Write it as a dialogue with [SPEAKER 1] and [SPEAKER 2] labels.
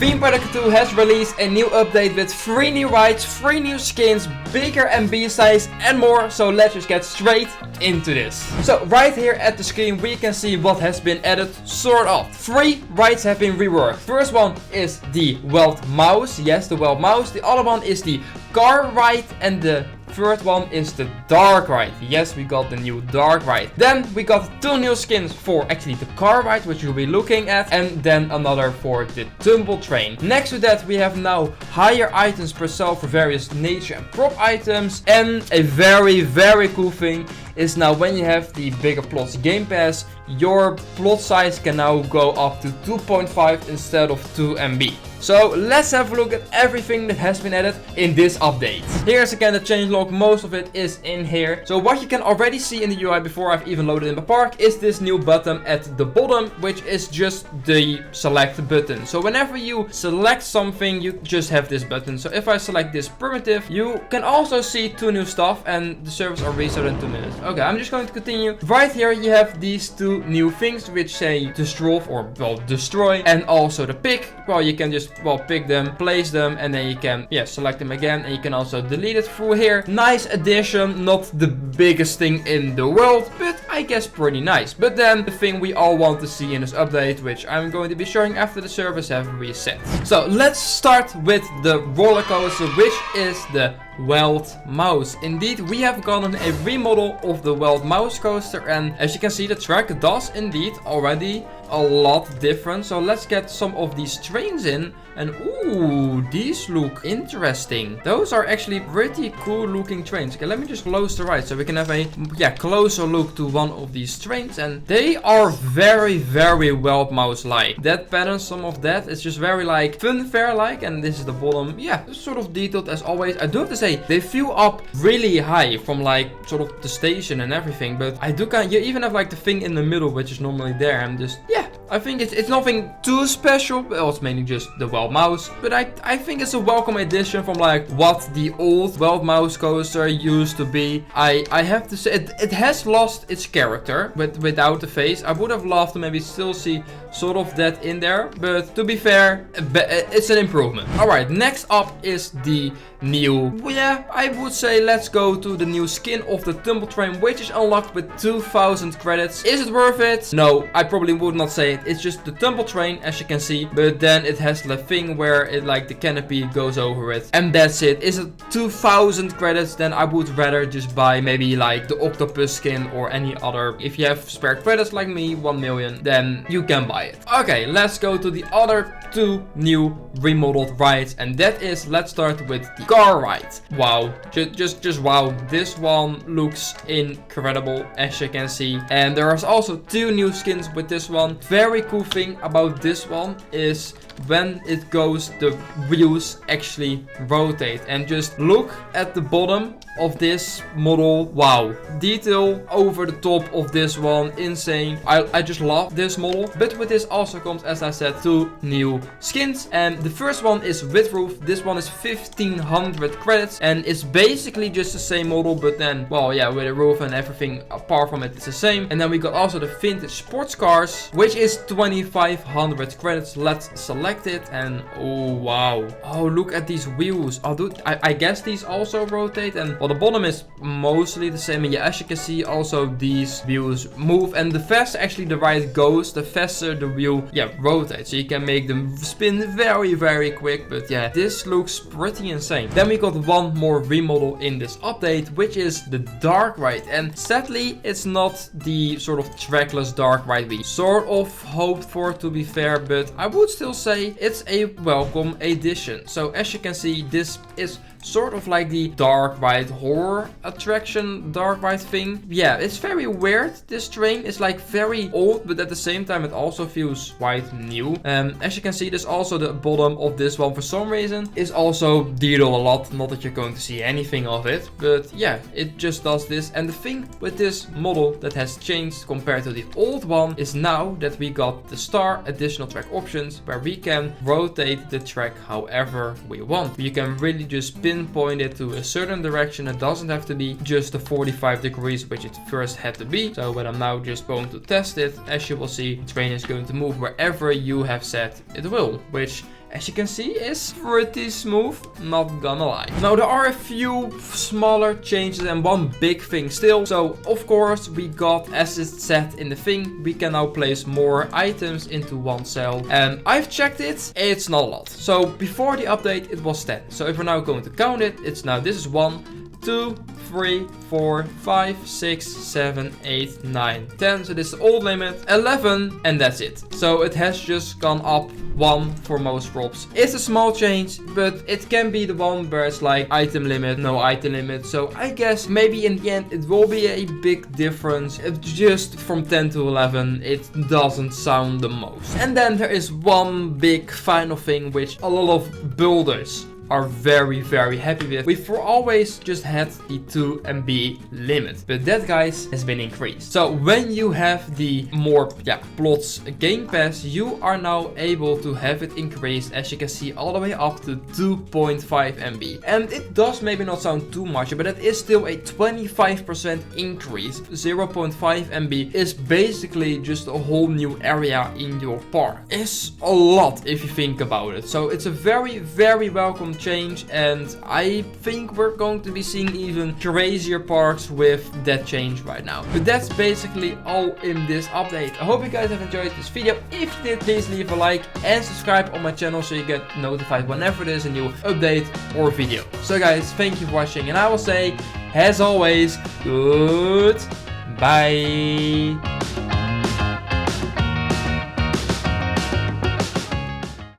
[SPEAKER 1] Theme Park Tycoon has released a new update with 3 new rides, 3 new skins, bigger and B-size and more. So let's just get straight into this. So right here at the screen we can see what has been added, sort of. 3 rides have been reworked. First one is the Wild Mouse. Yes, the Wild Mouse. The other one is the car ride, and the third one is the dark ride. Yes, we got the new dark ride. Then we got 2 new skins for actually the car ride, which you'll be looking at, and then another for the Tumble Train. Next to that we have now higher items per cell for various nature and prop items, and a very cool thing is now when you have the bigger plots game pass, your plot size can now go up to 2.5 instead of 2 MB. So let's have a look at everything that has been added in this update. Here's again the changelog, most of it is in here. So what you can already see in the UI before I've even loaded in the park is this new button at the bottom, which is just the select button. So whenever you select something, you just have this button. So if I select this primitive, you can also see 2 new stuff, and the servers are restarted in 2 minutes. Okay, I'm just going to continue. Right here you have these 2 new things which say destroy, or well, destroy, and also the pick. Well, you can just pick them, place them, and then you can select them again, and you can also delete it through here. Nice addition, not the biggest thing in the world, but I guess pretty nice. But then the thing we all want to see in this update, which I'm going to be showing after the servers have reset. So let's start with the roller coaster, which is the Wild Mouse. Indeed, we have gotten a remodel of the Wild Mouse coaster, and as you can see, the track does indeed already a lot different. So let's get some of these trains in, and ooh, these look interesting. Those are actually pretty cool looking trains. Okay, let me just close the ride so we can have a closer look to one of these trains, and they are very Wild Mouse like. That pattern, some of that is just very like funfair like, and this is the bottom. Yeah, sort of detailed as always. I do have to say, they feel up really high from like sort of the station and everything, but I do you even have like the thing in the middle which is normally there, and just I think it's nothing too special, but it's mainly just the Wild Mouse. But I think it's a welcome addition from like what the old Wild Mouse coaster used to be. I have to say it has lost its character without the face. I would have loved to maybe still see sort of that in there, but to be fair, it's an improvement. Alright, next up is the new, I would say let's go to the new skin of the Tumble Train, which is unlocked with 2000 credits. Is it worth it? No, I probably would not say it. It's just the Tumble Train, as you can see, but then it has the thing where it like the canopy goes over it, and that's it. Is it 2000 credits? Then I would rather just buy maybe like the octopus skin or any other. If you have spare credits like me, 1 million, then you can buy it. Okay, let's go to the other 2 new remodeled rides, and that is, let's start with the car ride. Wow, just wow, this one looks incredible, as you can see, and there are also 2 new skins with this one. Very cool thing about this one is when it goes, the wheels actually rotate, and just look at the bottom of this model. Wow, detail over the top of this one, insane. I just love this model. But with this also comes, as I said, 2 new skins, and the first one is with roof. This one is 1500 credits, and it's basically just the same model, but then with a roof and everything apart from it, it's the same. And then we got also the vintage sports cars, which is 2500 credits. Let's select it, and oh wow, oh look at these wheels. I guess these also rotate, and well, the bottom is mostly the same, and as you can see, also these wheels move, and the faster actually the ride goes, the faster the wheel rotates, so you can make them spin very quick. But this looks pretty insane. Then we got one more remodel in this update, which is the dark ride, and sadly it's not the sort of trackless dark ride we sort of hoped for, to be fair, but I would still say it's a welcome addition. So as you can see, this is sort of like the dark ride horror attraction dark ride thing. Yeah, it's very weird. This train is like very old, but at the same time it also feels quite new. As you can see, there's also the bottom of this one for some reason is also detailed a lot. Not that you're going to see anything of it, but it just does this. And the thing with this model that has changed compared to the old one is now that we got the star additional track options, where we can rotate the track however we want. You can really just pinpoint it to a certain direction. It doesn't have to be just the 45 degrees which it first had to be. So when I'm now just going to test it, as you will see, the train is going to move wherever you have said it will, which as you can see, is pretty smooth, not gonna lie. Now there are a few smaller changes and one big thing still. So of course we got, as it's said in the thing, we can now place more items into one cell. And I've checked it, it's not a lot. So before the update it was 10. So if we're now going to count it, it's now, this is 1, 2, 3, 4, 5, 6, 7, 8, 9, 10. So this is the old limit. 11, and that's it. So it has just gone up 1 for most drops. It's a small change, but it can be the one where it's like item limit, no item limit. So I guess maybe in the end it will be a big difference. Just from 10 to 11, it doesn't sound the most. And then there is one big final thing which a lot of builders are very happy with. We've always just had the 2 MB limit, but that, guys, has been increased. So when you have the more plots game pass, you are now able to have it increased, as you can see, all the way up to 2.5 MB. And it does maybe not sound too much, but it is still a 25% increase. 0.5 MB is basically just a whole new area in your park. It's a lot if you think about it. So it's a very welcome change, and I think we're going to be seeing even crazier parks with that change right now. But that's basically all in this update. I hope you guys have enjoyed this video. If you did, please leave a like and subscribe on my channel so you get notified whenever there's a new update or video. So guys, thank you for watching, and I will say, as always, goodbye.